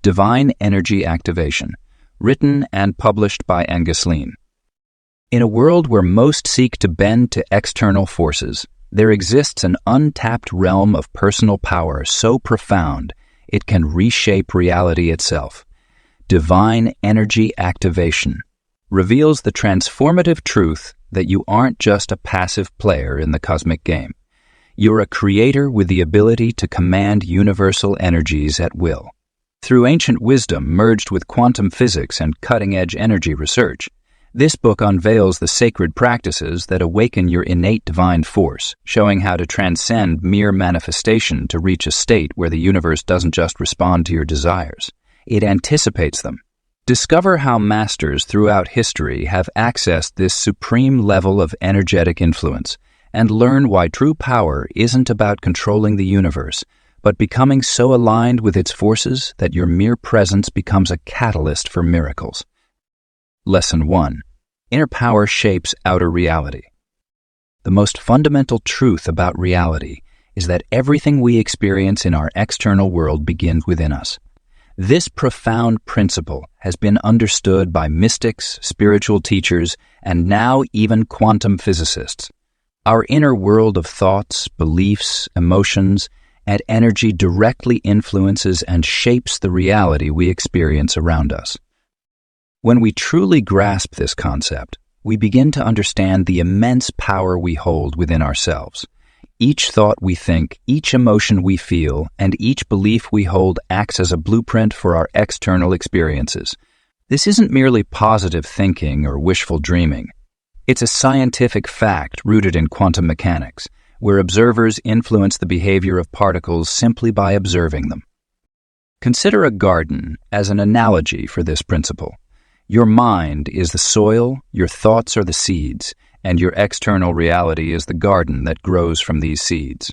Divine Energy Activation, written and published by Ngasline. In a world where most seek to bend to external forces, there exists an untapped realm of personal power so profound it can reshape reality itself. Divine Energy Activation reveals the transformative truth that you aren't just a passive player in the cosmic game. You're a creator with the ability to command universal energies at will. Through ancient wisdom merged with quantum physics and cutting-edge energy research, this book unveils the sacred practices that awaken your innate divine force, showing how to transcend mere manifestation to reach a state where the universe doesn't just respond to your desires. It anticipates them. Discover how masters throughout history have accessed this supreme level of energetic influence, and learn why true power isn't about controlling the universe, but becoming so aligned with its forces that your mere presence becomes a catalyst for miracles. Lesson 1. Inner power shapes outer reality. The most fundamental truth about reality is that everything we experience in our external world begins within us. This profound principle has been understood by mystics, spiritual teachers, and now even quantum physicists. Our inner world of thoughts, beliefs, emotions, and energy directly influences and shapes the reality we experience around us. When we truly grasp this concept, we begin to understand the immense power we hold within ourselves. Each thought we think, each emotion we feel, and each belief we hold acts as a blueprint for our external experiences. This isn't merely positive thinking or wishful dreaming. It's a scientific fact rooted in quantum mechanics, where observers influence the behavior of particles simply by observing them. Consider a garden as an analogy for this principle. Your mind is the soil, your thoughts are the seeds, and your external reality is the garden that grows from these seeds.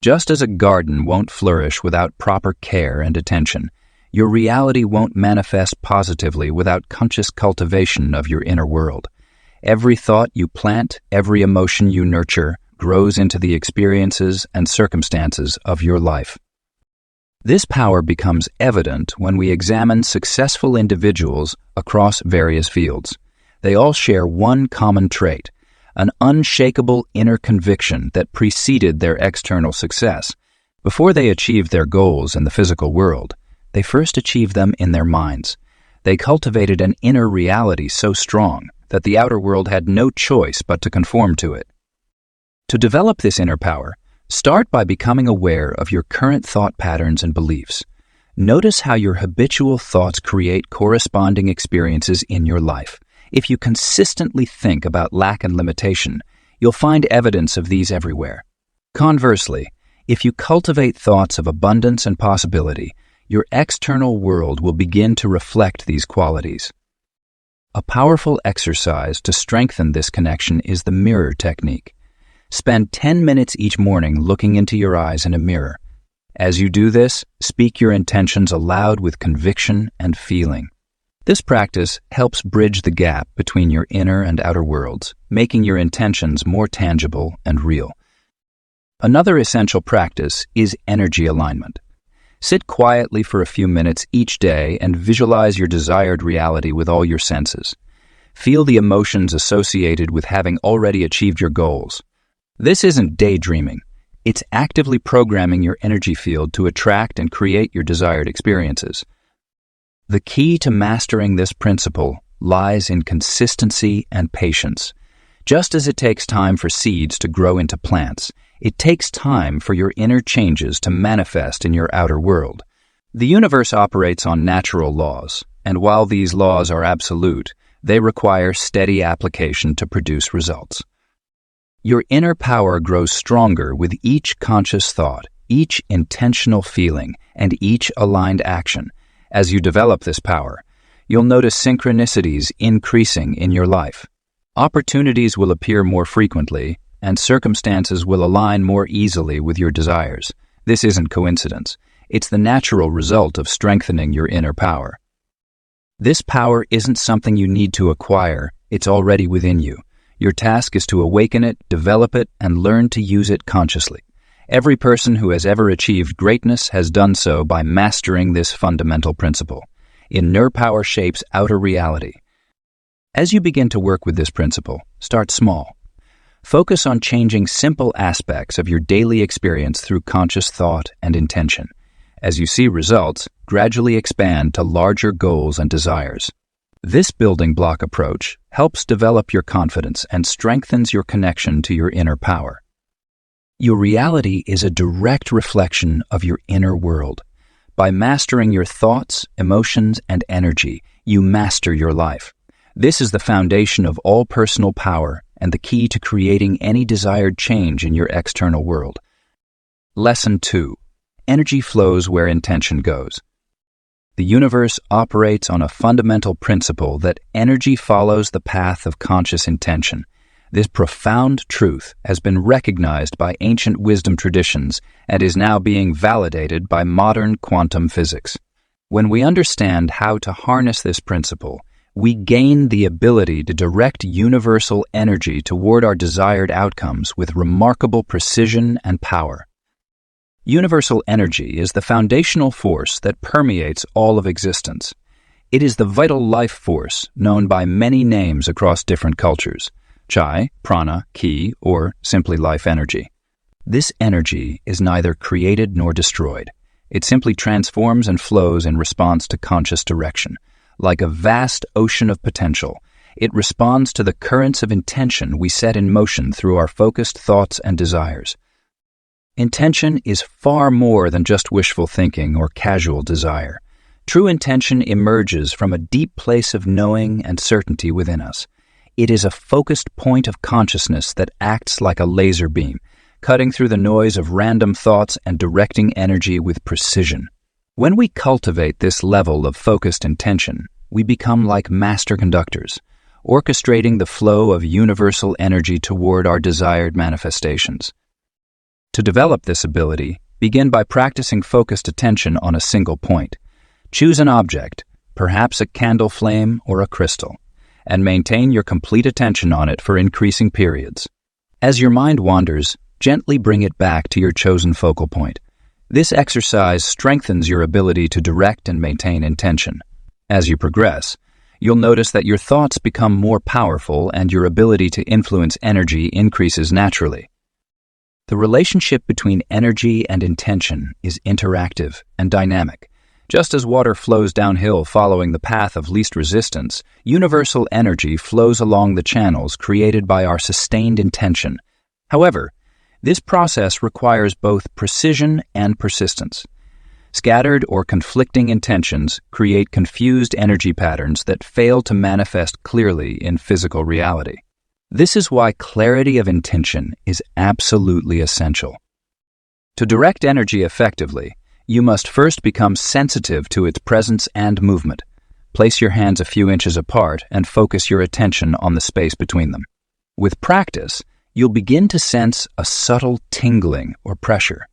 Just as a garden won't flourish without proper care and attention, your reality won't manifest positively without conscious cultivation of your inner world. Every thought you plant, every emotion you nurture, grows into the experiences and circumstances of your life. This power becomes evident when we examine successful individuals across various fields. They all share one common trait: an unshakable inner conviction that preceded their external success. Before they achieved their goals in the physical world, they first achieved them in their minds. They cultivated an inner reality so strong that the outer world had no choice but to conform to it. To develop this inner power, start by becoming aware of your current thought patterns and beliefs. Notice how your habitual thoughts create corresponding experiences in your life. If you consistently think about lack and limitation, you'll find evidence of these everywhere. Conversely, if you cultivate thoughts of abundance and possibility, your external world will begin to reflect these qualities. A powerful exercise to strengthen this connection is the mirror technique. Spend 10 minutes each morning looking into your eyes in a mirror. As you do this, speak your intentions aloud with conviction and feeling. This practice helps bridge the gap between your inner and outer worlds, making your intentions more tangible and real. Another essential practice is energy alignment. Sit quietly for a few minutes each day and visualize your desired reality with all your senses. Feel the emotions associated with having already achieved your goals. This isn't daydreaming. It's actively programming your energy field to attract and create your desired experiences. The key to mastering this principle lies in consistency and patience. Just as it takes time for seeds to grow into plants, it takes time for your inner changes to manifest in your outer world. The universe operates on natural laws, and while these laws are absolute, they require steady application to produce results. Your inner power grows stronger with each conscious thought, each intentional feeling, and each aligned action. As you develop this power, you'll notice synchronicities increasing in your life. Opportunities will appear more frequently, and circumstances will align more easily with your desires. This isn't coincidence. It's the natural result of strengthening your inner power. This power isn't something you need to acquire. It's already within you. Your task is to awaken it, develop it, and learn to use it consciously. Every person who has ever achieved greatness has done so by mastering this fundamental principle. Inner power shapes outer reality. As you begin to work with this principle, start small. Focus on changing simple aspects of your daily experience through conscious thought and intention. As you see results, gradually expand to larger goals and desires. This building block approach helps develop your confidence and strengthens your connection to your inner power. Your reality is a direct reflection of your inner world. By mastering your thoughts, emotions, and energy, you master your life. This is the foundation of all personal power and the key to creating any desired change in your external world. Lesson 2. Energy flows where intention goes. The universe operates on a fundamental principle that energy follows the path of conscious intention. This profound truth has been recognized by ancient wisdom traditions and is now being validated by modern quantum physics. When we understand how to harness this principle, we gain the ability to direct universal energy toward our desired outcomes with remarkable precision and power. Universal energy is the foundational force that permeates all of existence. It is the vital life force known by many names across different cultures: Chai, Prana, Ki, or simply life energy. This energy is neither created nor destroyed. It simply transforms and flows in response to conscious direction. Like a vast ocean of potential, it responds to the currents of intention we set in motion through our focused thoughts and desires. Intention is far more than just wishful thinking or casual desire. True intention emerges from a deep place of knowing and certainty within us. It is a focused point of consciousness that acts like a laser beam, cutting through the noise of random thoughts and directing energy with precision. When we cultivate this level of focused intention, we become like master conductors, orchestrating the flow of universal energy toward our desired manifestations. To develop this ability, begin by practicing focused attention on a single point. Choose an object, perhaps a candle flame or a crystal, and maintain your complete attention on it for increasing periods. As your mind wanders, gently bring it back to your chosen focal point. This exercise strengthens your ability to direct and maintain intention. As you progress, you'll notice that your thoughts become more powerful and your ability to influence energy increases naturally. The relationship between energy and intention is interactive and dynamic. Just as water flows downhill following the path of least resistance, universal energy flows along the channels created by our sustained intention. However, this process requires both precision and persistence. Scattered or conflicting intentions create confused energy patterns that fail to manifest clearly in physical reality. This is why clarity of intention is absolutely essential. To direct energy effectively, you must first become sensitive to its presence and movement. Place your hands a few inches apart and focus your attention on the space between them. With practice, you'll begin to sense a subtle tingling or pressure.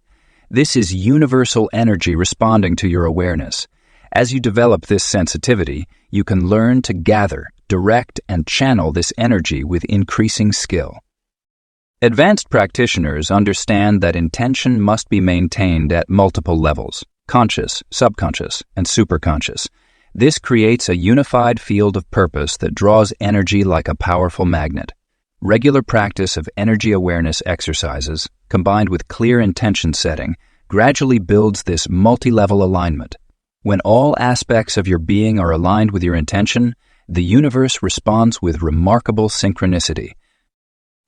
This is universal energy responding to your awareness. As you develop this sensitivity, you can learn to gather, direct, and channel this energy with increasing skill. Advanced practitioners understand that intention must be maintained at multiple levels: conscious, subconscious, and superconscious. This creates a unified field of purpose that draws energy like a powerful magnet. Regular practice of energy awareness exercises, combined with clear intention setting, gradually builds this multi-level alignment. When all aspects of your being are aligned with your intention, the universe responds with remarkable synchronicity.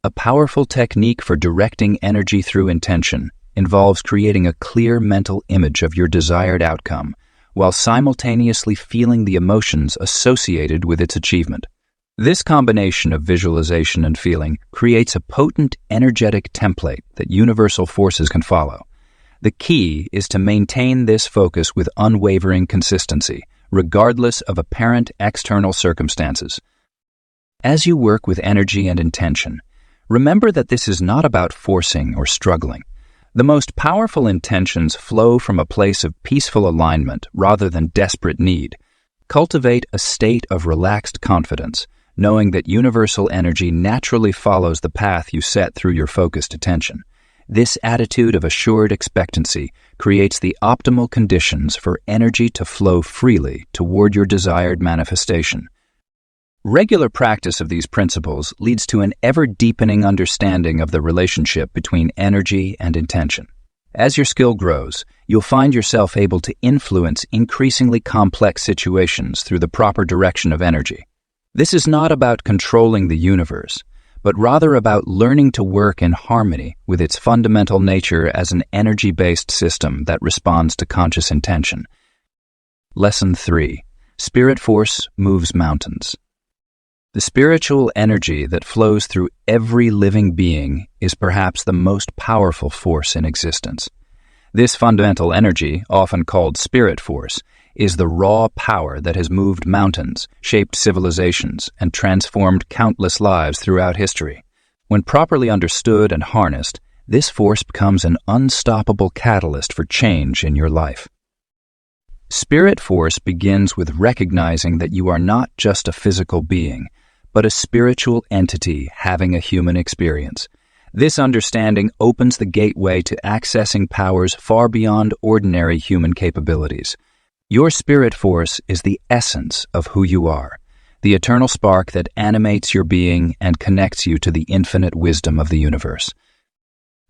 A powerful technique for directing energy through intention involves creating a clear mental image of your desired outcome, while simultaneously feeling the emotions associated with its achievement. This combination of visualization and feeling creates a potent, energetic template that universal forces can follow. The key is to maintain this focus with unwavering consistency, regardless of apparent external circumstances. As you work with energy and intention, remember that this is not about forcing or struggling. The most powerful intentions flow from a place of peaceful alignment rather than desperate need. Cultivate a state of relaxed confidence, knowing that universal energy naturally follows the path you set through your focused attention. This attitude of assured expectancy creates the optimal conditions for energy to flow freely toward your desired manifestation. Regular practice of these principles leads to an ever-deepening understanding of the relationship between energy and intention. As your skill grows, you'll find yourself able to influence increasingly complex situations through the proper direction of energy. This is not about controlling the universe, but rather about learning to work in harmony with its fundamental nature as an energy-based system that responds to conscious intention. Lesson 3. Spirit force moves mountains. The spiritual energy that flows through every living being is perhaps the most powerful force in existence. This fundamental energy, often called spirit force, is the raw power that has moved mountains, shaped civilizations, and transformed countless lives throughout history. When properly understood and harnessed, this force becomes an unstoppable catalyst for change in your life. Spirit force begins with recognizing that you are not just a physical being, but a spiritual entity having a human experience. This understanding opens the gateway to accessing powers far beyond ordinary human capabilities. Your spirit force is the essence of who you are, the eternal spark that animates your being and connects you to the infinite wisdom of the universe.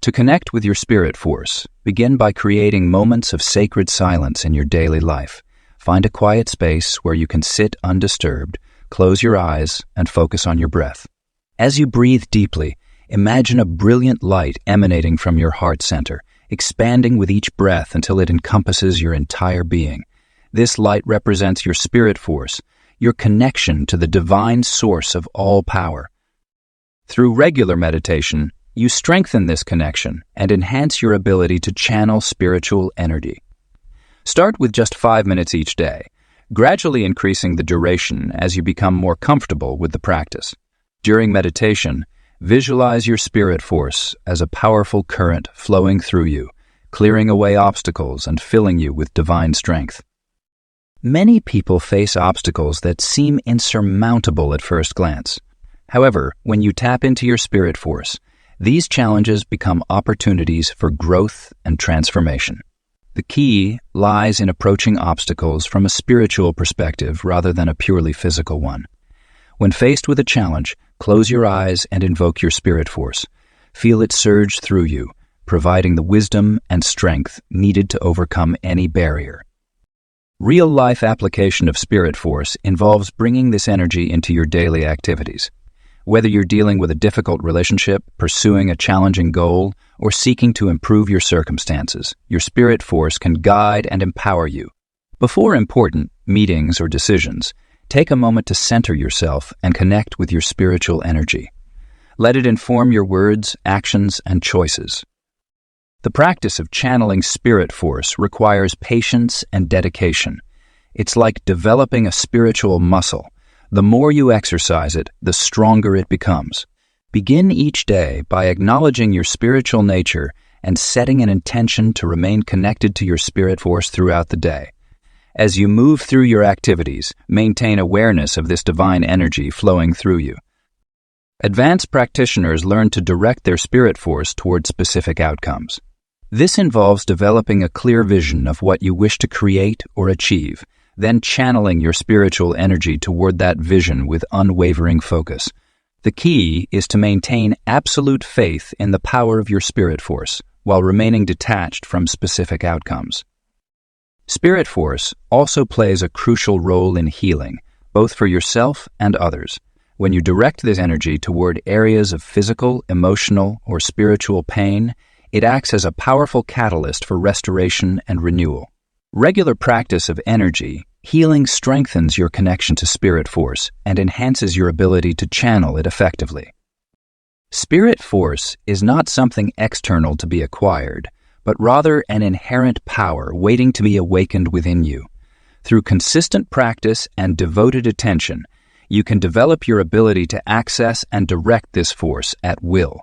To connect with your spirit force, begin by creating moments of sacred silence in your daily life. Find a quiet space where you can sit undisturbed, close your eyes, and focus on your breath. As you breathe deeply, imagine a brilliant light emanating from your heart center, expanding with each breath until it encompasses your entire being. This light represents your spirit force, your connection to the divine source of all power. Through regular meditation, you strengthen this connection and enhance your ability to channel spiritual energy. Start with just 5 minutes each day, gradually increasing the duration as you become more comfortable with the practice. During meditation, visualize your spirit force as a powerful current flowing through you, clearing away obstacles and filling you with divine strength. Many people face obstacles that seem insurmountable at first glance. However, when you tap into your spirit force, these challenges become opportunities for growth and transformation. The key lies in approaching obstacles from a spiritual perspective rather than a purely physical one. When faced with a challenge, close your eyes and invoke your spirit force. Feel it surge through you, providing the wisdom and strength needed to overcome any barrier. Real-life application of spirit force involves bringing this energy into your daily activities. Whether you're dealing with a difficult relationship, pursuing a challenging goal, or seeking to improve your circumstances, your spirit force can guide and empower you. Before important meetings or decisions, take a moment to center yourself and connect with your spiritual energy. Let it inform your words, actions, and choices. The practice of channeling spirit force requires patience and dedication. It's like developing a spiritual muscle. The more you exercise it, the stronger it becomes. Begin each day by acknowledging your spiritual nature and setting an intention to remain connected to your spirit force throughout the day. As you move through your activities, maintain awareness of this divine energy flowing through you. Advanced practitioners learn to direct their spirit force toward specific outcomes. This involves developing a clear vision of what you wish to create or achieve, then channeling your spiritual energy toward that vision with unwavering focus. The key is to maintain absolute faith in the power of your spirit force while remaining detached from specific outcomes. Spirit force also plays a crucial role in healing, both for yourself and others. When you direct this energy toward areas of physical, emotional, or spiritual pain, it acts as a powerful catalyst for restoration and renewal. Regular practice of energy healing strengthens your connection to spirit force and enhances your ability to channel it effectively. Spirit force is not something external to be acquired, but rather an inherent power waiting to be awakened within you. Through consistent practice and devoted attention, you can develop your ability to access and direct this force at will.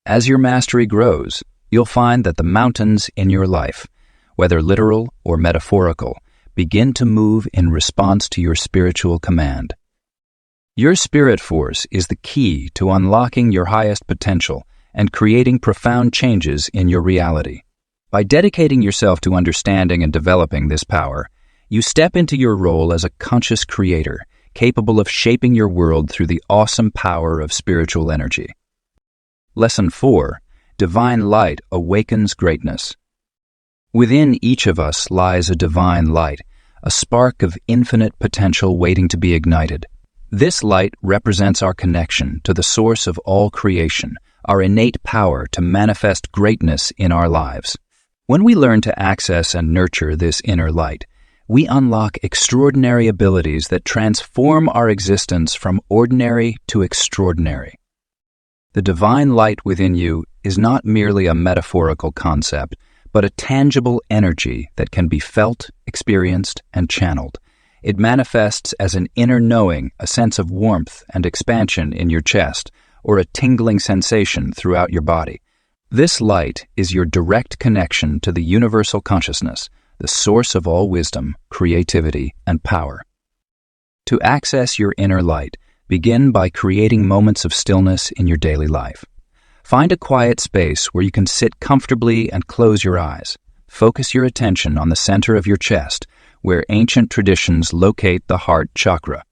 As your mastery grows, you'll find that the mountains in your life, whether literal or metaphorical, begin to move in response to your spiritual command. Your spirit force is the key to unlocking your highest potential and creating profound changes in your reality. By dedicating yourself to understanding and developing this power, you step into your role as a conscious creator, capable of shaping your world through the awesome power of spiritual energy. Lesson 4. Divine Light Awakens Greatness. Within each of us lies a divine light, a spark of infinite potential waiting to be ignited. This light represents our connection to the source of all creation, our innate power to manifest greatness in our lives. When we learn to access and nurture this inner light, we unlock extraordinary abilities that transform our existence from ordinary to extraordinary. The divine light within you is not merely a metaphorical concept, but a tangible energy that can be felt, experienced, and channeled. It manifests as an inner knowing, a sense of warmth and expansion in your chest, or a tingling sensation throughout your body. This light is your direct connection to the universal consciousness, the source of all wisdom, creativity, and power. To access your inner light, begin by creating moments of stillness in your daily life. Find a quiet space where you can sit comfortably and close your eyes. Focus your attention on the center of your chest, where ancient traditions locate the heart chakra.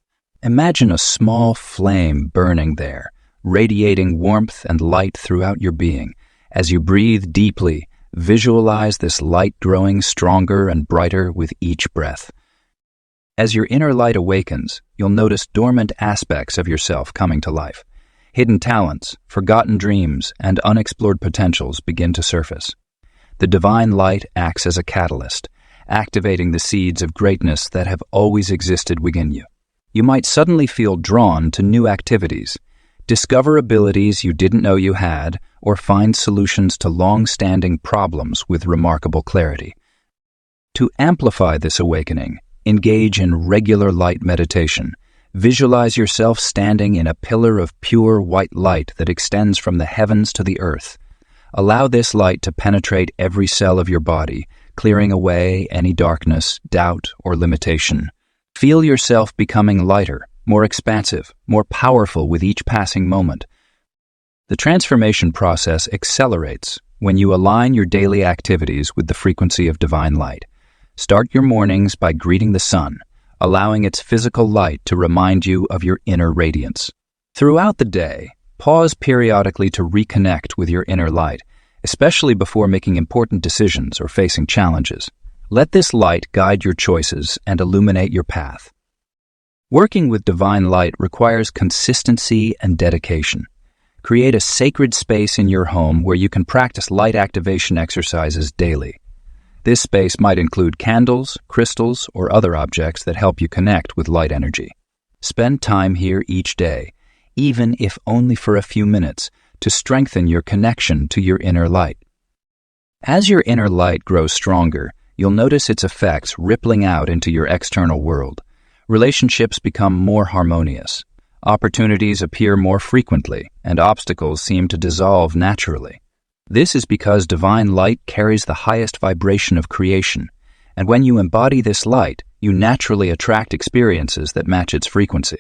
Imagine a small flame burning there, radiating warmth and light throughout your being. As you breathe deeply, visualize this light growing stronger and brighter with each breath. As your inner light awakens, you'll notice dormant aspects of yourself coming to life. Hidden talents, forgotten dreams, and unexplored potentials begin to surface. The divine light acts as a catalyst, activating the seeds of greatness that have always existed within you. You might suddenly feel drawn to new activities, discover abilities you didn't know you had, or find solutions to long-standing problems with remarkable clarity. To amplify this awakening, engage in regular light meditation. Visualize yourself standing in a pillar of pure white light that extends from the heavens to the earth. Allow this light to penetrate every cell of your body, clearing away any darkness, doubt, or limitation. Feel yourself becoming lighter, more expansive, more powerful with each passing moment. The transformation process accelerates when you align your daily activities with the frequency of divine light. Start your mornings by greeting the sun, allowing its physical light to remind you of your inner radiance. Throughout the day, pause periodically to reconnect with your inner light, especially before making important decisions or facing challenges. Let this light guide your choices and illuminate your path. Working with divine light requires consistency and dedication. Create a sacred space in your home where you can practice light activation exercises daily. This space might include candles, crystals, or other objects that help you connect with light energy. Spend time here each day, even if only for a few minutes, to strengthen your connection to your inner light. As your inner light grows stronger, you'll notice its effects rippling out into your external world. Relationships become more harmonious. Opportunities appear more frequently, and obstacles seem to dissolve naturally. This is because divine light carries the highest vibration of creation, and when you embody this light, you naturally attract experiences that match its frequency.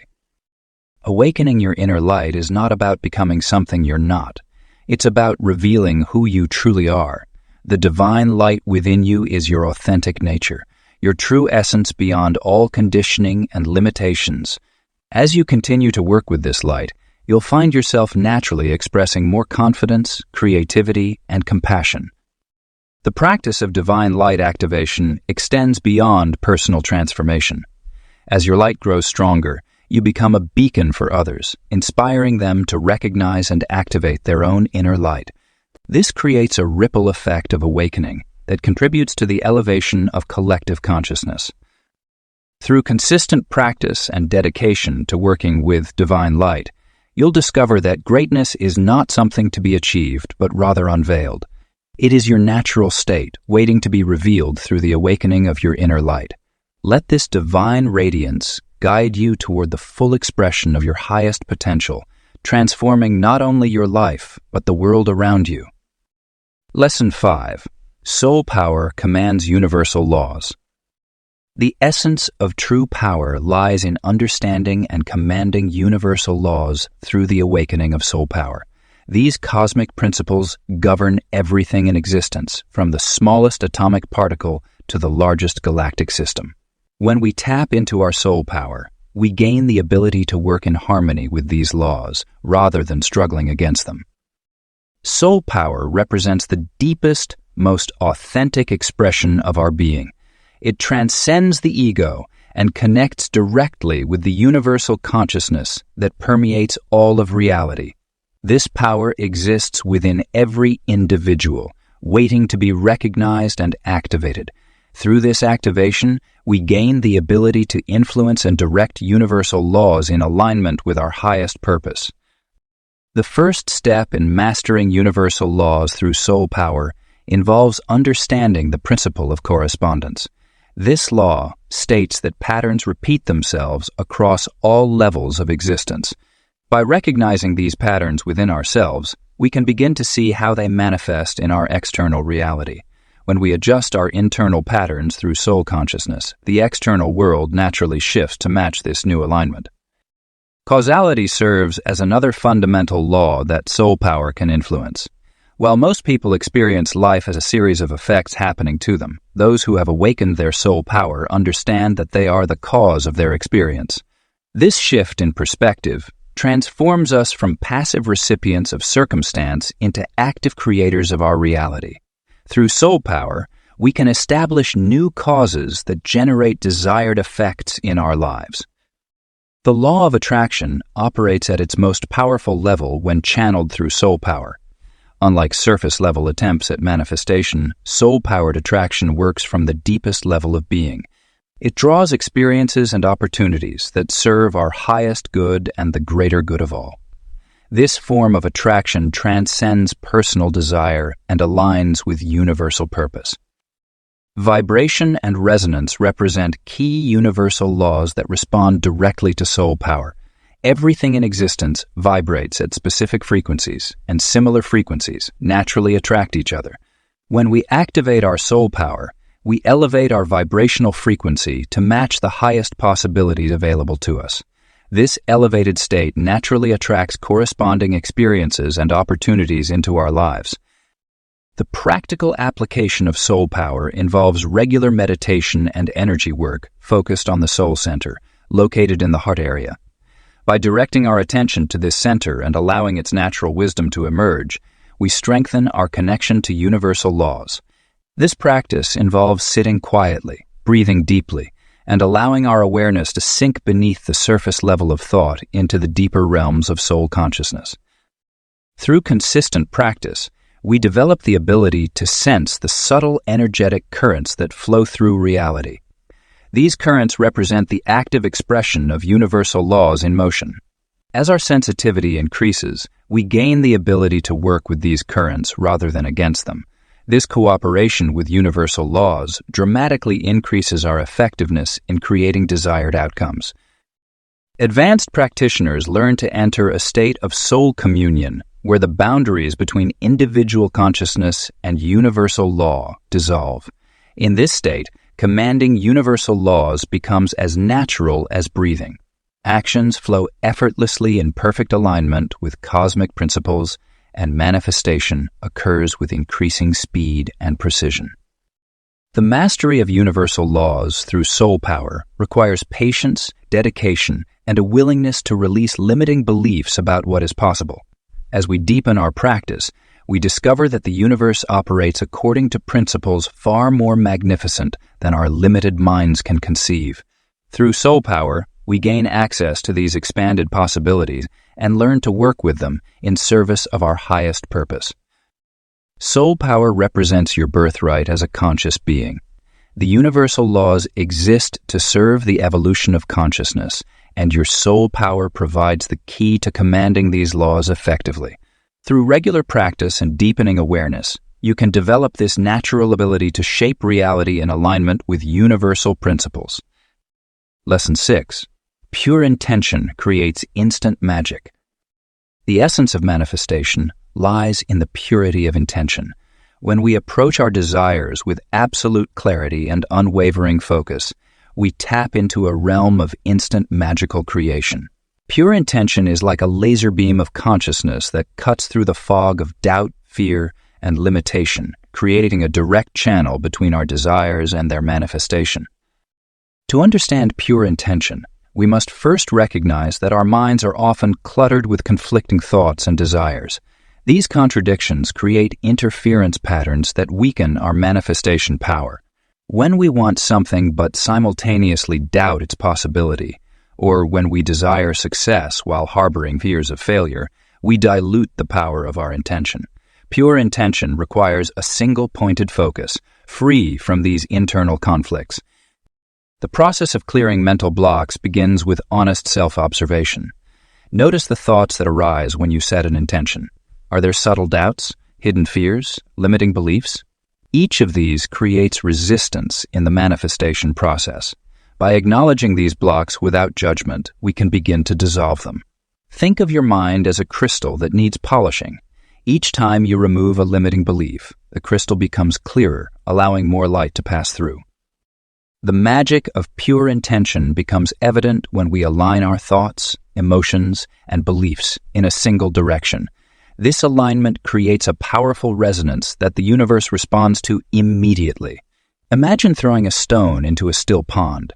Awakening your inner light is not about becoming something you're not. It's about revealing who you truly are. The divine light within you is your authentic nature, your true essence beyond all conditioning and limitations. As you continue to work with this light, you'll find yourself naturally expressing more confidence, creativity, and compassion. The practice of divine light activation extends beyond personal transformation. As your light grows stronger, you become a beacon for others, inspiring them to recognize and activate their own inner light. This creates a ripple effect of awakening that contributes to the elevation of collective consciousness. Through consistent practice and dedication to working with divine light, you'll discover that greatness is not something to be achieved, but rather unveiled. It is your natural state, waiting to be revealed through the awakening of your inner light. Let this divine radiance guide you toward the full expression of your highest potential, transforming not only your life, but the world around you. Lesson 5. Soul power commands universal laws. The essence of true power lies in understanding and commanding universal laws through the awakening of soul power. These cosmic principles govern everything in existence, from the smallest atomic particle to the largest galactic system. When we tap into our soul power, we gain the ability to work in harmony with these laws rather than struggling against them. Soul power represents the deepest, most authentic expression of our being. It transcends the ego and connects directly with the universal consciousness that permeates all of reality. This power exists within every individual, waiting to be recognized and activated. Through this activation, we gain the ability to influence and direct universal laws in alignment with our highest purpose. The first step in mastering universal laws through soul power involves understanding the principle of correspondence. This law states that patterns repeat themselves across all levels of existence. By recognizing these patterns within ourselves, we can begin to see how they manifest in our external reality. When we adjust our internal patterns through soul consciousness, the external world naturally shifts to match this new alignment. Causality serves as another fundamental law that soul power can influence. While most people experience life as a series of effects happening to them, those who have awakened their soul power understand that they are the cause of their experience. This shift in perspective transforms us from passive recipients of circumstance into active creators of our reality. Through soul power, we can establish new causes that generate desired effects in our lives. The law of attraction operates at its most powerful level when channeled through soul power. Unlike surface-level attempts at manifestation, soul-powered attraction works from the deepest level of being. It draws experiences and opportunities that serve our highest good and the greater good of all. This form of attraction transcends personal desire and aligns with universal purpose. Vibration and resonance represent key universal laws that respond directly to soul power. Everything in existence vibrates at specific frequencies, and similar frequencies naturally attract each other. When we activate our soul power, we elevate our vibrational frequency to match the highest possibilities available to us. This elevated state naturally attracts corresponding experiences and opportunities into our lives. The practical application of soul power involves regular meditation and energy work focused on the soul center, located in the heart area. By directing our attention to this center and allowing its natural wisdom to emerge, we strengthen our connection to universal laws. This practice involves sitting quietly, breathing deeply, and allowing our awareness to sink beneath the surface level of thought into the deeper realms of soul consciousness. Through consistent practice, we develop the ability to sense the subtle energetic currents that flow through reality. These currents represent the active expression of universal laws in motion. As our sensitivity increases, we gain the ability to work with these currents rather than against them. This cooperation with universal laws dramatically increases our effectiveness in creating desired outcomes. Advanced practitioners learn to enter a state of soul communion, where the boundaries between individual consciousness and universal law dissolve. In this state, commanding universal laws becomes as natural as breathing. Actions flow effortlessly in perfect alignment with cosmic principles, and manifestation occurs with increasing speed and precision. The mastery of universal laws through soul power requires patience, dedication, and a willingness to release limiting beliefs about what is possible. As we deepen our practice, we discover that the universe operates according to principles far more magnificent than our limited minds can conceive. Through soul power, we gain access to these expanded possibilities and learn to work with them in service of our highest purpose. Soul power represents your birthright as a conscious being. The universal laws exist to serve the evolution of consciousness, and your soul power provides the key to commanding these laws effectively. Through regular practice and deepening awareness, you can develop this natural ability to shape reality in alignment with universal principles. Lesson 6. Pure intention creates instant magic. The essence of manifestation lies in the purity of intention. When we approach our desires with absolute clarity and unwavering focus, we tap into a realm of instant magical creation. Pure intention is like a laser beam of consciousness that cuts through the fog of doubt, fear, and limitation, creating a direct channel between our desires and their manifestation. To understand pure intention, we must first recognize that our minds are often cluttered with conflicting thoughts and desires. These contradictions create interference patterns that weaken our manifestation power. When we want something but simultaneously doubt its possibility, or when we desire success while harboring fears of failure, we dilute the power of our intention. Pure intention requires a single-pointed focus, free from these internal conflicts. The process of clearing mental blocks begins with honest self-observation. Notice the thoughts that arise when you set an intention. Are there subtle doubts, hidden fears, limiting beliefs? Each of these creates resistance in the manifestation process. By acknowledging these blocks without judgment, we can begin to dissolve them. Think of your mind as a crystal that needs polishing. Each time you remove a limiting belief, the crystal becomes clearer, allowing more light to pass through. The magic of pure intention becomes evident when we align our thoughts, emotions, and beliefs in a single direction. This alignment creates a powerful resonance that the universe responds to immediately. Imagine throwing a stone into a still pond.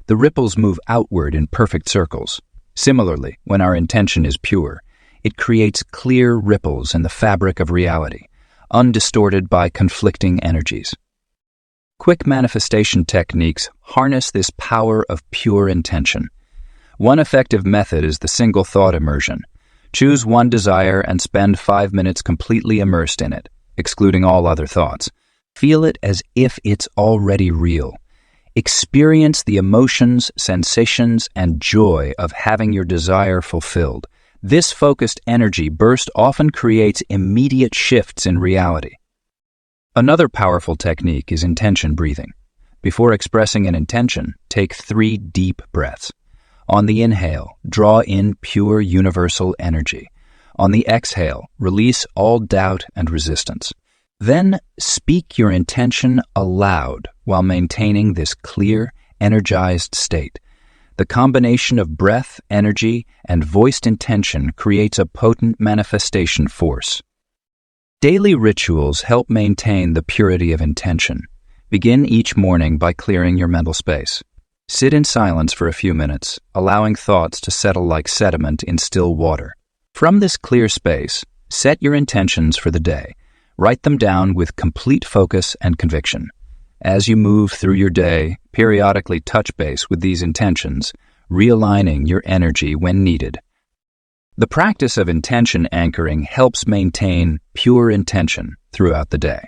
The ripples move outward in perfect circles. Similarly, when our intention is pure, it creates clear ripples in the fabric of reality, undistorted by conflicting energies. Quick manifestation techniques harness this power of pure intention. One effective method is the single thought immersion. Choose one desire and spend 5 minutes completely immersed in it, excluding all other thoughts. Feel it as if it's already real. Experience the emotions, sensations, and joy of having your desire fulfilled. This focused energy burst often creates immediate shifts in reality. Another powerful technique is intention breathing. Before expressing an intention, take 3 deep breaths. On the inhale, draw in pure universal energy. On the exhale, release all doubt and resistance. Then speak your intention aloud while maintaining this clear, energized state. The combination of breath, energy, and voiced intention creates a potent manifestation force. Daily rituals help maintain the purity of intention. Begin each morning by clearing your mental space. Sit in silence for a few minutes, allowing thoughts to settle like sediment in still water. From this clear space, set your intentions for the day. Write them down with complete focus and conviction. As you move through your day, periodically touch base with these intentions, realigning your energy when needed. The practice of intention anchoring helps maintain pure intention throughout the day.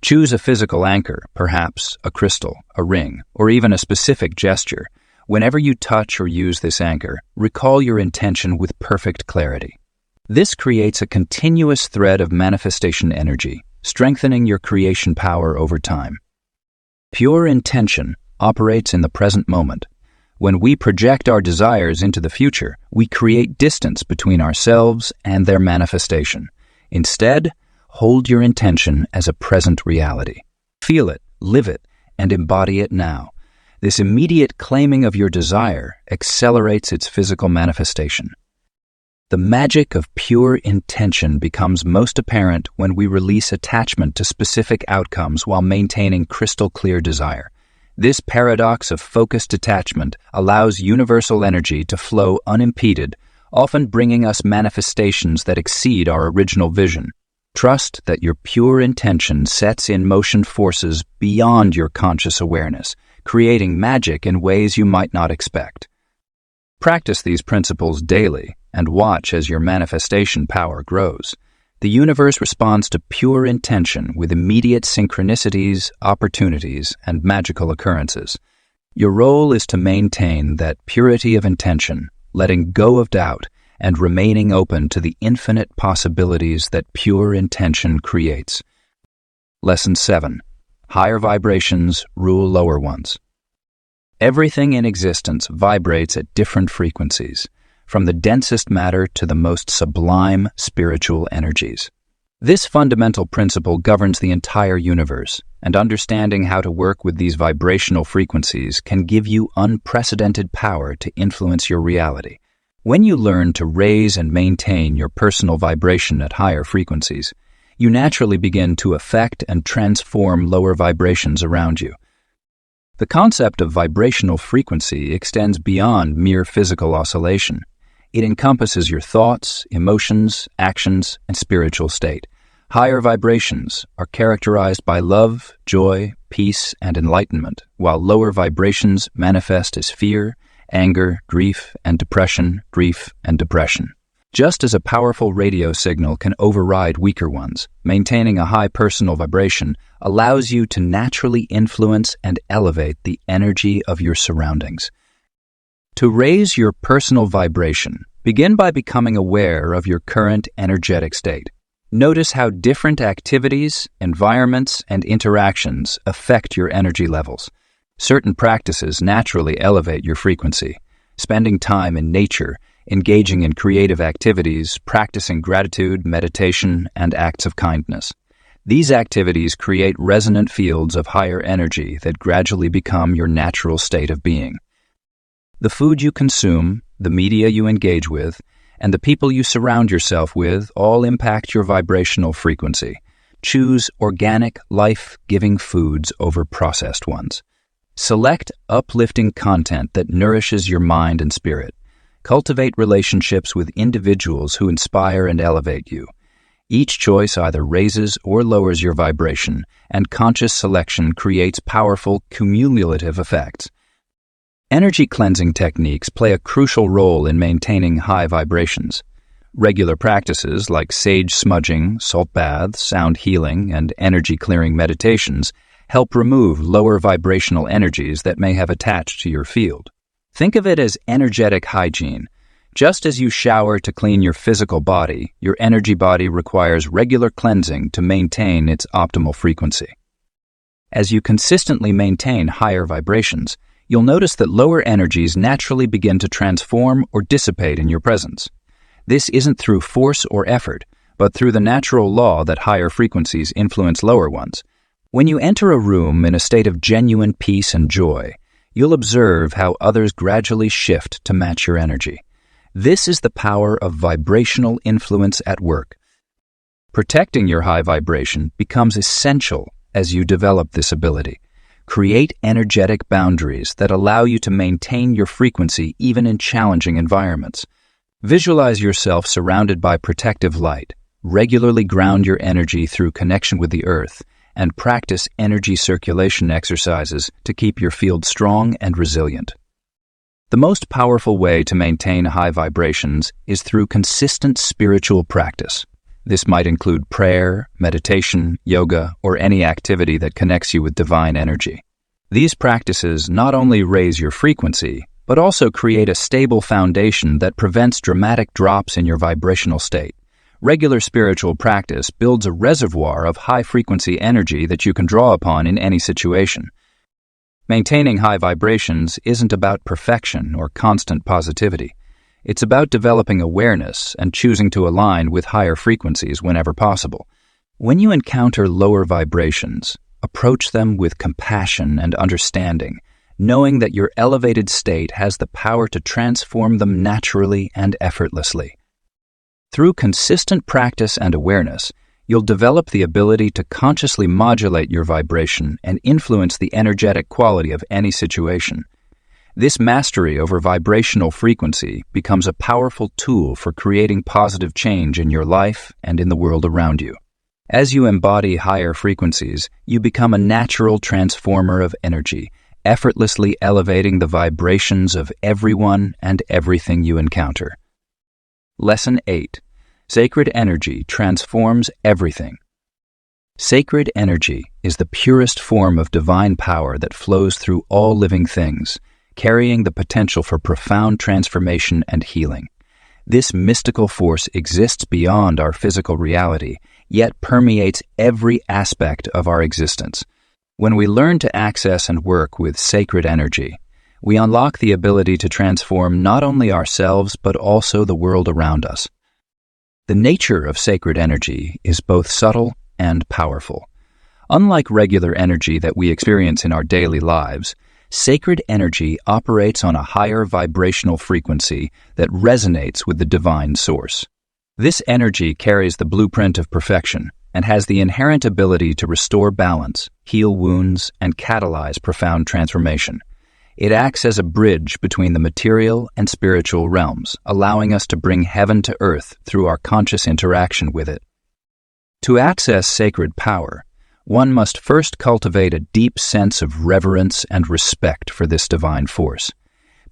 Choose a physical anchor, perhaps a crystal, a ring, or even a specific gesture. Whenever you touch or use this anchor, recall your intention with perfect clarity. This creates a continuous thread of manifestation energy, strengthening your creation power over time. Pure intention operates in the present moment. When we project our desires into the future, we create distance between ourselves and their manifestation. Instead, hold your intention as a present reality. Feel it, live it, and embody it now. This immediate claiming of your desire accelerates its physical manifestation. The magic of pure intention becomes most apparent when we release attachment to specific outcomes while maintaining crystal clear desire. This paradox of focused detachment allows universal energy to flow unimpeded, often bringing us manifestations that exceed our original vision. Trust that your pure intention sets in motion forces beyond your conscious awareness, creating magic in ways you might not expect. Practice these principles daily and watch as your manifestation power grows. The universe responds to pure intention with immediate synchronicities, opportunities, and magical occurrences. Your role is to maintain that purity of intention, letting go of doubt, and remaining open to the infinite possibilities that pure intention creates. Lesson 7. Higher vibrations rule lower ones. Everything in existence vibrates at different frequencies, from the densest matter to the most sublime spiritual energies. This fundamental principle governs the entire universe, and understanding how to work with these vibrational frequencies can give you unprecedented power to influence your reality. When you learn to raise and maintain your personal vibration at higher frequencies, you naturally begin to affect and transform lower vibrations around you. The concept of vibrational frequency extends beyond mere physical oscillation. It encompasses your thoughts, emotions, actions, and spiritual state. Higher vibrations are characterized by love, joy, peace, and enlightenment, while lower vibrations manifest as fear, anger, grief, and depression. Just as a powerful radio signal can override weaker ones, maintaining a high personal vibration allows you to naturally influence and elevate the energy of your surroundings. To raise your personal vibration, begin by becoming aware of your current energetic state. Notice how different activities, environments, and interactions affect your energy levels. Certain practices naturally elevate your frequency. Spending time in nature, engaging in creative activities, practicing gratitude, meditation, and acts of kindness. These activities create resonant fields of higher energy that gradually become your natural state of being. The food you consume, the media you engage with, and the people you surround yourself with all impact your vibrational frequency. Choose organic, life-giving foods over processed ones. Select uplifting content that nourishes your mind and spirit. Cultivate relationships with individuals who inspire and elevate you. Each choice either raises or lowers your vibration, and conscious selection creates powerful cumulative effects. Energy cleansing techniques play a crucial role in maintaining high vibrations. Regular practices like sage smudging, salt baths, sound healing, and energy-clearing meditations help remove lower vibrational energies that may have attached to your field. Think of it as energetic hygiene. Just as you shower to clean your physical body, your energy body requires regular cleansing to maintain its optimal frequency. As you consistently maintain higher vibrations, you'll notice that lower energies naturally begin to transform or dissipate in your presence. This isn't through force or effort, but through the natural law that higher frequencies influence lower ones. When you enter a room in a state of genuine peace and joy, you'll observe how others gradually shift to match your energy. This is the power of vibrational influence at work. Protecting your high vibration becomes essential as you develop this ability. Create energetic boundaries that allow you to maintain your frequency even in challenging environments. Visualize yourself surrounded by protective light. Regularly ground your energy through connection with the earth, and practice energy circulation exercises to keep your field strong and resilient. The most powerful way to maintain high vibrations is through consistent spiritual practice. This might include prayer, meditation, yoga, or any activity that connects you with divine energy. These practices not only raise your frequency, but also create a stable foundation that prevents dramatic drops in your vibrational state. Regular spiritual practice builds a reservoir of high-frequency energy that you can draw upon in any situation. Maintaining high vibrations isn't about perfection or constant positivity. It's about developing awareness and choosing to align with higher frequencies whenever possible. When you encounter lower vibrations, approach them with compassion and understanding, knowing that your elevated state has the power to transform them naturally and effortlessly. Through consistent practice and awareness, you'll develop the ability to consciously modulate your vibration and influence the energetic quality of any situation. This mastery over vibrational frequency becomes a powerful tool for creating positive change in your life and in the world around you. As you embody higher frequencies, you become a natural transformer of energy, effortlessly elevating the vibrations of everyone and everything you encounter. Lesson 8. Sacred energy transforms everything. Sacred energy is the purest form of divine power that flows through all living things, carrying the potential for profound transformation and healing. This mystical force exists beyond our physical reality, yet permeates every aspect of our existence. When we learn to access and work with sacred energy, we unlock the ability to transform not only ourselves but also the world around us. The nature of sacred energy is both subtle and powerful. Unlike regular energy that we experience in our daily lives, Sacred energy operates on a higher vibrational frequency that resonates with the divine source. This energy carries the blueprint of perfection and has the inherent ability to restore balance, heal wounds, and catalyze profound transformation. It acts as a bridge between the material and spiritual realms, allowing us to bring heaven to earth through our conscious interaction with it. To access sacred power, one must first cultivate a deep sense of reverence and respect for this divine force.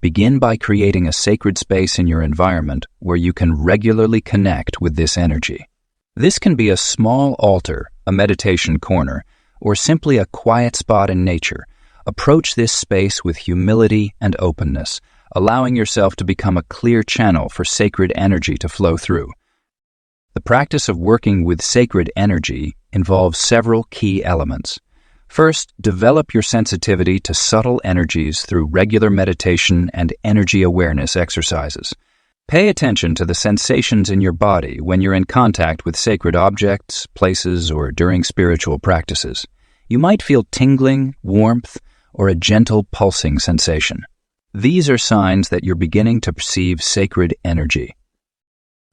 Begin by creating a sacred space in your environment where you can regularly connect with this energy. This can be a small altar, a meditation corner, or simply a quiet spot in nature. Approach this space with humility and openness, allowing yourself to become a clear channel for sacred energy to flow through. The practice of working with sacred energy involves several key elements. First, develop your sensitivity to subtle energies through regular meditation and energy awareness exercises. Pay attention to the sensations in your body when you're in contact with sacred objects, places, or during spiritual practices. You might feel tingling, warmth, or a gentle pulsing sensation. These are signs that you're beginning to perceive sacred energy.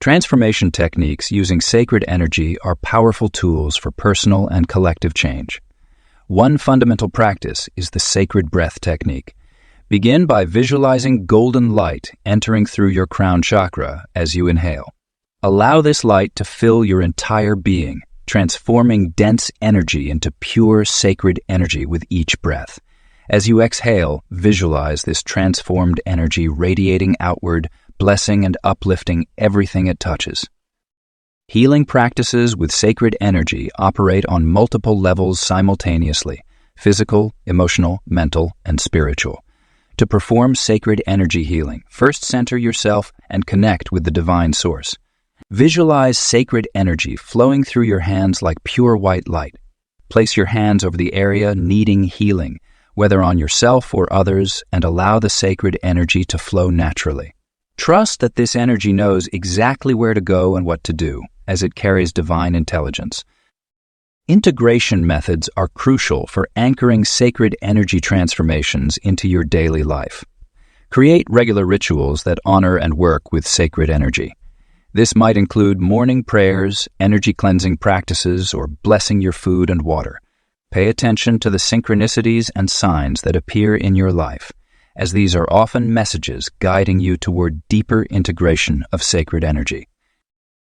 Transformation techniques using sacred energy are powerful tools for personal and collective change. One fundamental practice is the sacred breath technique. Begin by visualizing golden light entering through your crown chakra as you inhale. Allow this light to fill your entire being, transforming dense energy into pure sacred energy with each breath. As you exhale, visualize this transformed energy radiating outward, blessing and uplifting everything it touches. Healing practices with sacred energy operate on multiple levels simultaneously: physical, emotional, mental, and spiritual. To perform sacred energy healing, first center yourself and connect with the divine source. Visualize sacred energy flowing through your hands like pure white light. Place your hands over the area needing healing, whether on yourself or others, and allow the sacred energy to flow naturally. Trust that this energy knows exactly where to go and what to do, as it carries divine intelligence. Integration methods are crucial for anchoring sacred energy transformations into your daily life. Create regular rituals that honor and work with sacred energy. This might include morning prayers, energy cleansing practices, or blessing your food and water. Pay attention to the synchronicities and signs that appear in your life, as these are often messages guiding you toward deeper integration of sacred energy.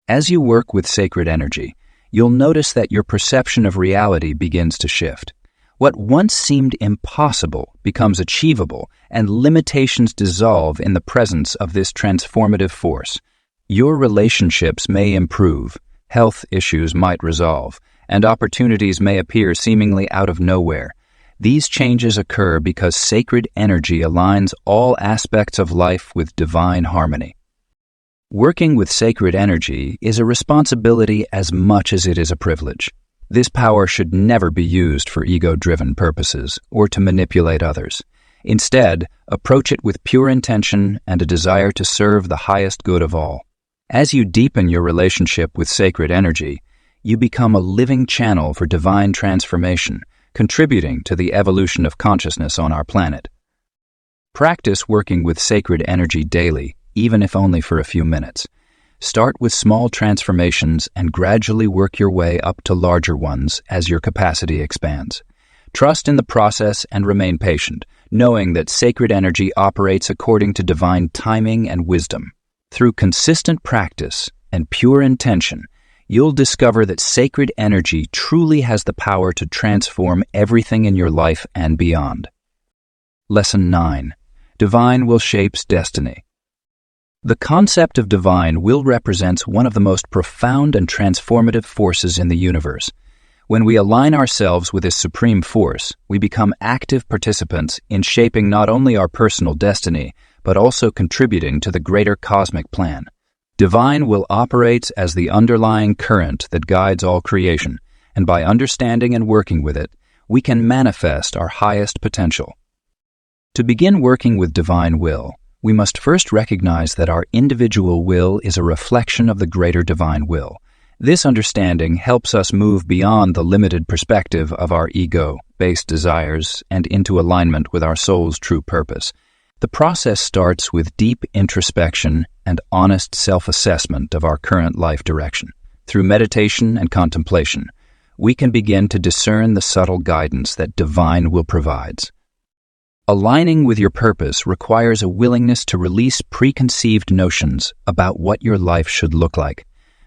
As you work with sacred energy, you'll notice that your perception of reality begins to shift. What once seemed impossible becomes achievable, and limitations dissolve in the presence of this transformative force. Your relationships may improve, health issues might resolve, and opportunities may appear seemingly out of nowhere. These changes occur because sacred energy aligns all aspects of life with divine harmony. Working with sacred energy is a responsibility as much as it is a privilege. This power should never be used for ego-driven purposes or to manipulate others. Instead, approach it with pure intention and a desire to serve the highest good of all. As you deepen your relationship with sacred energy, you become a living channel for divine transformation, contributing to the evolution of consciousness on our planet. Practice working with sacred energy daily, even if only for a few minutes. Start with small transformations and gradually work your way up to larger ones as your capacity expands. Trust in the process and remain patient, knowing that sacred energy operates according to divine timing and wisdom. Through consistent practice and pure intention, you'll discover that sacred energy truly has the power to transform everything in your life and beyond. Lesson 9. Divine Will Shapes Destiny. The concept of divine will represents one of the most profound and transformative forces in the universe. When we align ourselves with this supreme force, we become active participants in shaping not only our personal destiny, but also contributing to the greater cosmic plan. Divine will operates as the underlying current that guides all creation, and by understanding and working with it, we can manifest our highest potential. To begin working with divine will, we must first recognize that our individual will is a reflection of the greater divine will. This understanding helps us move beyond the limited perspective of our ego based desires and into alignment with our soul's true purpose. The process starts with deep introspection and honest self-assessment of our current life direction. Through meditation and contemplation, we can begin to discern the subtle guidance that divine will provides. Aligning with your purpose requires a willingness to release preconceived notions about what your life should look like.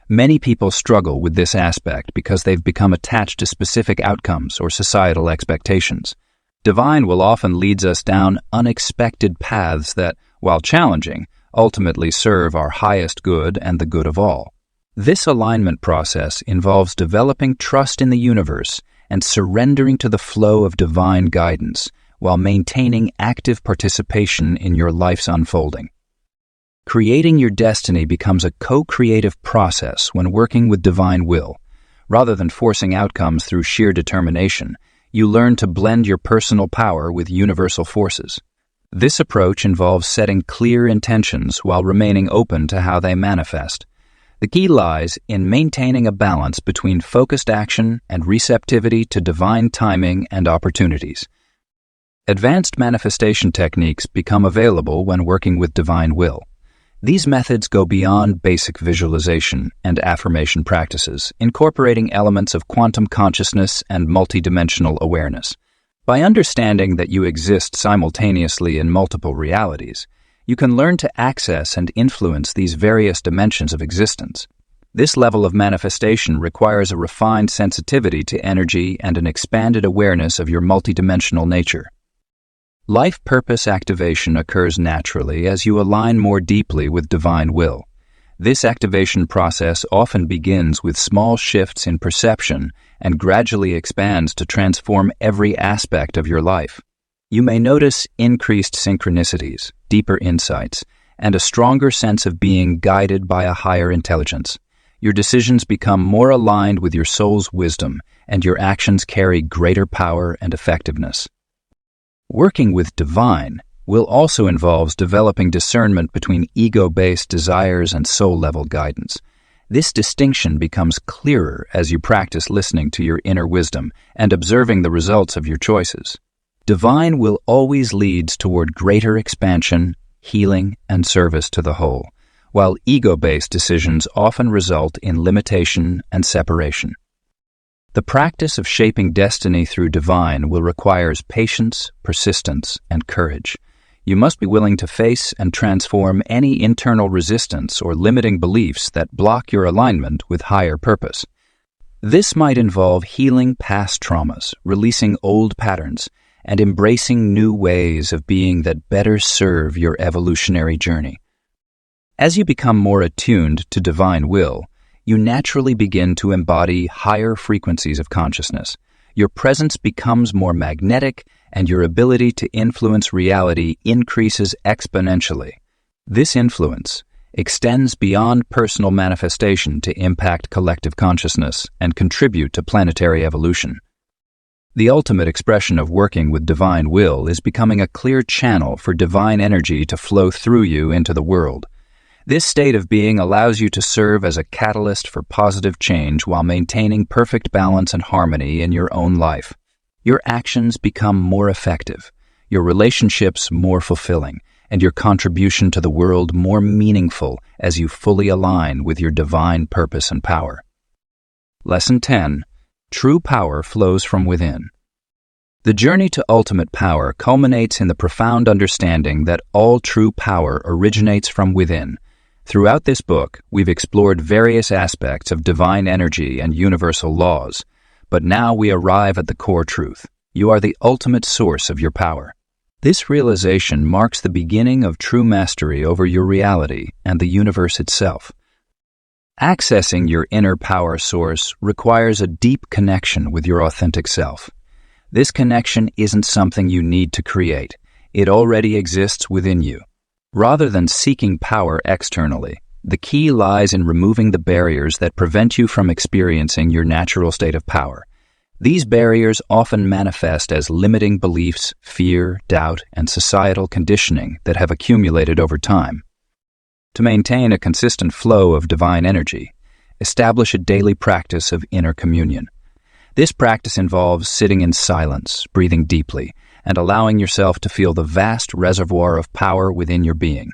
Many people struggle with this aspect because they've become attached to specific outcomes or societal expectations. Divine will often lead us down unexpected paths that, while challenging, ultimately serve our highest good and the good of all. This alignment process involves developing trust in the universe and surrendering to the flow of divine guidance while maintaining active participation in your life's unfolding. Creating your destiny becomes a co-creative process when working with divine will. Rather than forcing outcomes through sheer determination, you learn to blend your personal power with universal forces. This approach involves setting clear intentions while remaining open to how they manifest. The key lies in maintaining a balance between focused action and receptivity to divine timing and opportunities. Advanced manifestation techniques become available when working with divine will. These methods go beyond basic visualization and affirmation practices, incorporating elements of quantum consciousness and multidimensional awareness. By understanding that you exist simultaneously in multiple realities, you can learn to access and influence these various dimensions of existence. This level of manifestation requires a refined sensitivity to energy and an expanded awareness of your multidimensional nature. Life purpose activation occurs naturally as you align more deeply with divine will. This activation process often begins with small shifts in perception and gradually expands to transform every aspect of your life. You may notice increased synchronicities, deeper insights, and a stronger sense of being guided by a higher intelligence. Your decisions become more aligned with your soul's wisdom, and your actions carry greater power and effectiveness. Working with divine will also involve developing discernment between ego-based desires and soul-level guidance. This distinction becomes clearer as you practice listening to your inner wisdom and observing the results of your choices. Divine will always leads toward greater expansion, healing, and service to the whole, while ego-based decisions often result in limitation and separation. The practice of shaping destiny through divine will require patience, persistence, and courage. You must be willing to face and transform any internal resistance or limiting beliefs that block your alignment with higher purpose. This might involve healing past traumas, releasing old patterns, and embracing new ways of being that better serve your evolutionary journey. As you become more attuned to divine will, you naturally begin to embody higher frequencies of consciousness. Your presence becomes more magnetic, and your ability to influence reality increases exponentially. This influence extends beyond personal manifestation to impact collective consciousness and contribute to planetary evolution. The ultimate expression of working with divine will is becoming a clear channel for divine energy to flow through you into the world. This state of being allows you to serve as a catalyst for positive change while maintaining perfect balance and harmony in your own life. Your actions become more effective, your relationships more fulfilling, and your contribution to the world more meaningful as you fully align with your divine purpose and power. Lesson 10. True power flows from within. The journey to ultimate power culminates in the profound understanding that all true power originates from within. Throughout this book, we've explored various aspects of divine energy and universal laws, but now we arrive at the core truth. You are the ultimate source of your power. This realization marks the beginning of true mastery over your reality and the universe itself. Accessing your inner power source requires a deep connection with your authentic self. This connection isn't something you need to create. It already exists within you. Rather than seeking power externally, the key lies in removing the barriers that prevent you from experiencing your natural state of power. These barriers often manifest as limiting beliefs, fear, doubt, and societal conditioning that have accumulated over time. To maintain a consistent flow of divine energy, establish a daily practice of inner communion. This practice involves sitting in silence, breathing deeply, and allowing yourself to feel the vast reservoir of power within your being.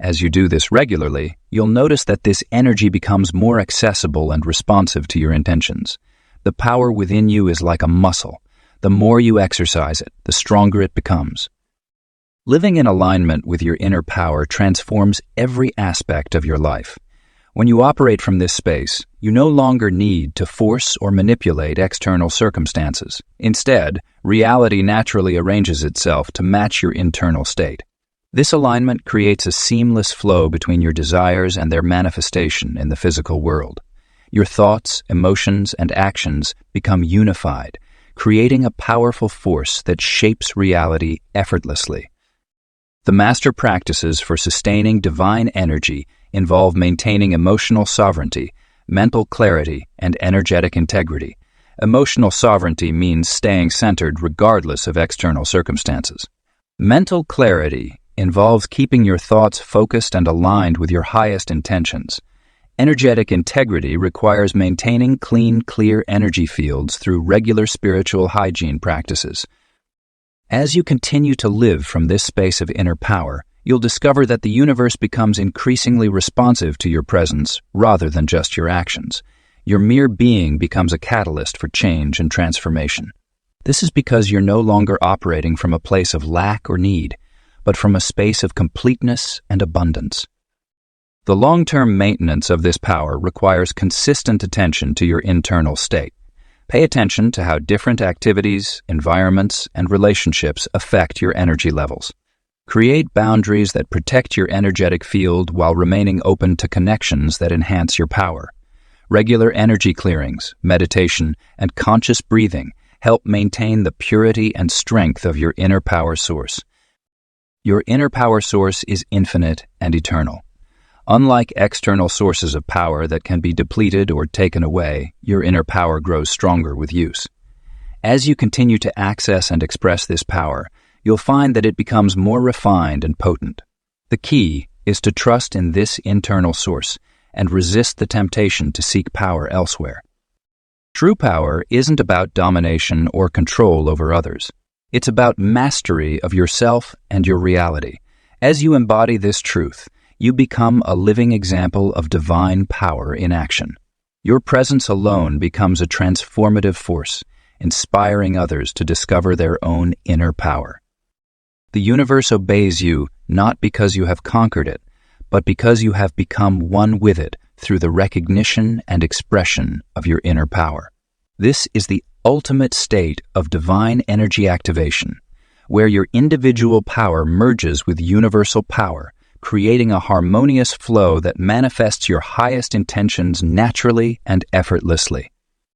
As you do this regularly, you'll notice that this energy becomes more accessible and responsive to your intentions. The power within you is like a muscle. The more you exercise it, the stronger it becomes. Living in alignment with your inner power transforms every aspect of your life. When you operate from this space, you no longer need to force or manipulate external circumstances. Instead, reality naturally arranges itself to match your internal state. This alignment creates a seamless flow between your desires and their manifestation in the physical world. Your thoughts, emotions, and actions become unified, creating a powerful force that shapes reality effortlessly. The master practices for sustaining divine energy involve maintaining emotional sovereignty, mental clarity, and energetic integrity. Emotional sovereignty means staying centered regardless of external circumstances. Mental clarity involves keeping your thoughts focused and aligned with your highest intentions. Energetic integrity requires maintaining clean, clear energy fields through regular spiritual hygiene practices. As you continue to live from this space of inner power, you'll discover that the universe becomes increasingly responsive to your presence rather than just your actions. Your mere being becomes a catalyst for change and transformation. This is because you're no longer operating from a place of lack or need, but from a space of completeness and abundance. The long-term maintenance of this power requires consistent attention to your internal state. Pay attention to how different activities, environments, and relationships affect your energy levels. Create boundaries that protect your energetic field while remaining open to connections that enhance your power. Regular energy clearings, meditation, and conscious breathing help maintain the purity and strength of your inner power source. Your inner power source is infinite and eternal. Unlike external sources of power that can be depleted or taken away, your inner power grows stronger with use. As you continue to access and express this power, you'll find that it becomes more refined and potent. The key is to trust in this internal source and resist the temptation to seek power elsewhere. True power isn't about domination or control over others. It's about mastery of yourself and your reality. As you embody this truth, you become a living example of divine power in action. Your presence alone becomes a transformative force, inspiring others to discover their own inner power. The universe obeys you not because you have conquered it, but because you have become one with it through the recognition and expression of your inner power. This is the ultimate state of divine energy activation, where your individual power merges with universal power, creating a harmonious flow that manifests your highest intentions naturally and effortlessly.